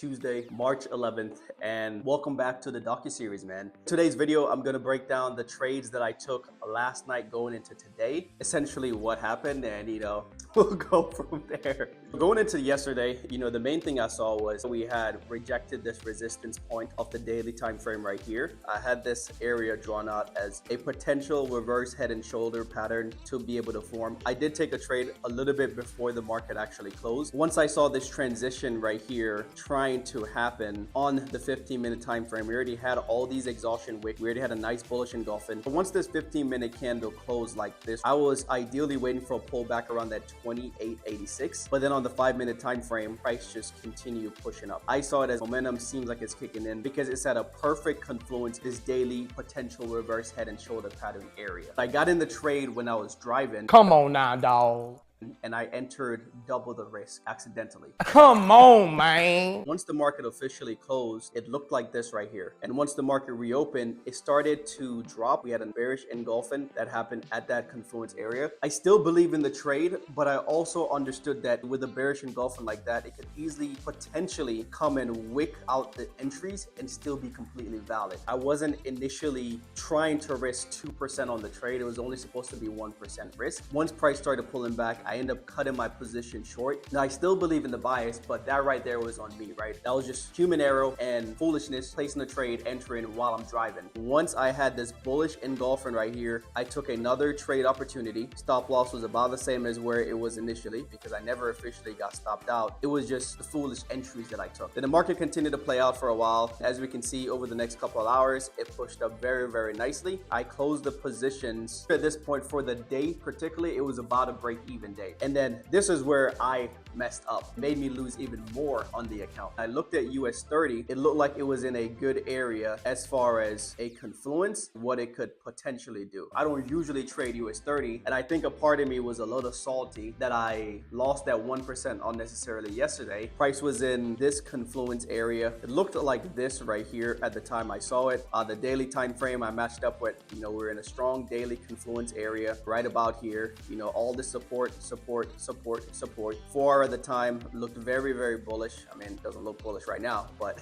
Tuesday, March 11th, and welcome back to the docuseries, man. Today's video, I'm gonna break down the trades that I took last night going into today, essentially what happened, and we'll go from there. Going into yesterday, the main thing I saw was we had rejected this resistance point of the daily time frame right here. I had this area drawn out as a potential reverse head and shoulder pattern to be able to form. I did take a trade a little bit before the market actually closed. Once I saw this transition right here trying to happen on the 15-minute time frame, we already had all these exhaustion wicks. We already had a nice bullish engulfing. But once this 15-minute candle closed like this, I was ideally waiting for a pullback around that 28.86. But then on the 5-minute time frame, price just continued pushing up. I saw it as momentum seems like it's kicking in because it's at a perfect confluence, this daily potential reverse head and shoulder pattern area. I got in the trade when I was driving. Come on now, dog. And I entered double the risk accidentally. Come on, man. Once the market officially closed, it looked like this right here. And once the market reopened, it started to drop. We had a bearish engulfing that happened at that confluence area. I still believe in the trade, but I also understood that with a bearish engulfing like that, it could easily potentially come and wick out the entries and still be completely valid. I wasn't initially trying to risk 2% on the trade. It was only supposed to be 1% risk. Once price started pulling back, I ended up cutting my position short. Now, I still believe in the bias, but that right there was on me, right? That was just human error and foolishness, placing the trade, entering while I'm driving. Once I had this bullish engulfing right here, I took another trade opportunity. Stop loss was about the same as where it was initially because I never officially got stopped out. It was just the foolish entries that I took. Then the market continued to play out for a while. As we can see over the next couple of hours, it pushed up very, very nicely. I closed the positions at this point for the day, particularly, it was about a break-even day. And then this is where I messed up, made me lose even more on the account. I looked at US 30. It looked like it was in a good area as far as a confluence, what it could potentially do. I don't usually trade US 30, and I think a part of me was a little salty that I lost that 1% unnecessarily yesterday. Price was in this confluence area. It looked like this right here at the time I saw it. The daily time frame I matched up with, we're in a strong daily confluence area right about here. All the support. 4 hour at the time looked very, very bullish. I mean, it doesn't look bullish right now, but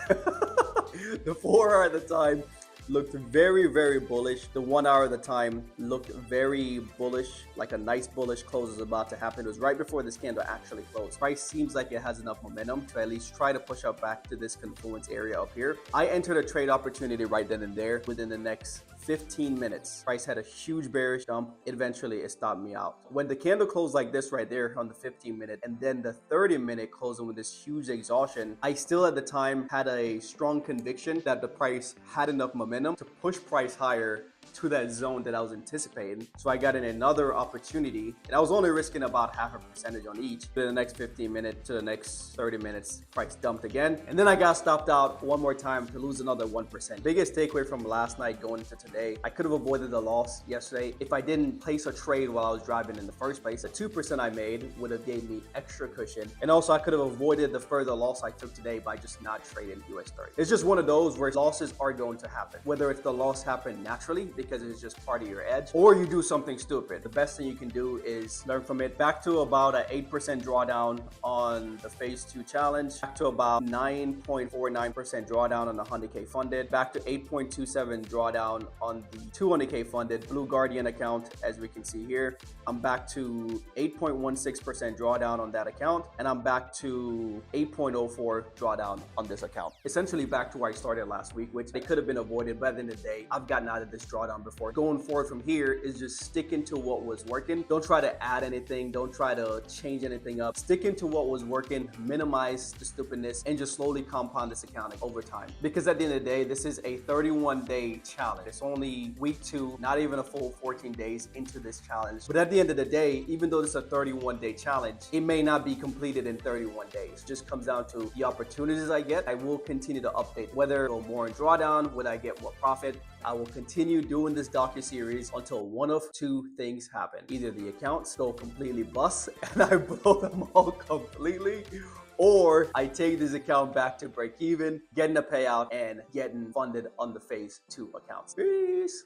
the 4 hour at the time looked very, very bullish. The 1 hour at the time looked very bullish, like a nice bullish close is about to happen. It was right before this candle actually closed. Price seems like it has enough momentum to at least try to push up back to this confluence area up here. I entered a trade opportunity right then and there. Within the next 15 minutes, price had a huge bearish dump. Eventually, it stopped me out. When the candle closed like this right there on the 15-minute and then the 30-minute closing with this huge exhaustion, I still at the time had a strong conviction that the price had enough momentum to push price higher to that zone that I was anticipating. So I got in another opportunity, and I was only risking about 0.5% on each. To the next 15 minutes to the next 30 minutes, price dumped again. And then I got stopped out one more time to lose another 1%. Biggest takeaway from last night going into today, I could have avoided the loss yesterday if I didn't place a trade while I was driving in the first place. The 2% I made would have gave me extra cushion. And also I could have avoided the further loss I took today by just not trading US 30. It's just one of those where losses are going to happen. Whether it's the loss happened naturally because it's just part of your edge, or you do something stupid. The best thing you can do is learn from it. Back to about an 8% drawdown on the phase 2 challenge, back to about 9.49% drawdown on the 100K funded, back to 8.27 drawdown on the 200K funded Blue Guardian account. As we can see here, I'm back to 8.16% drawdown on that account, and I'm back to 8.04 drawdown on this account. Essentially back to where I started last week, which they could have been avoided, but at the end of the day, I've gotten out of this drawdown before. Going forward from here is just sticking to what was working. Don't try to add anything. Don't try to change anything up. Sticking to what was working, minimize the stupidness, and just slowly compound this account over time. Because at the end of the day, this is a 31-day challenge. It's only week 2, not even a full 14 days into this challenge. But at the end of the day, even though this is a 31-day challenge, it may not be completed in 31 days. It just comes down to the opportunities I get. I will continue to update whether go more in drawdown, would I get more profit. I will continue doing this docu-series until one of two things happen. Either the accounts go completely bust and I blow them all completely, or I take this account back to break even, getting a payout, and getting funded on the phase 2 accounts. Peace.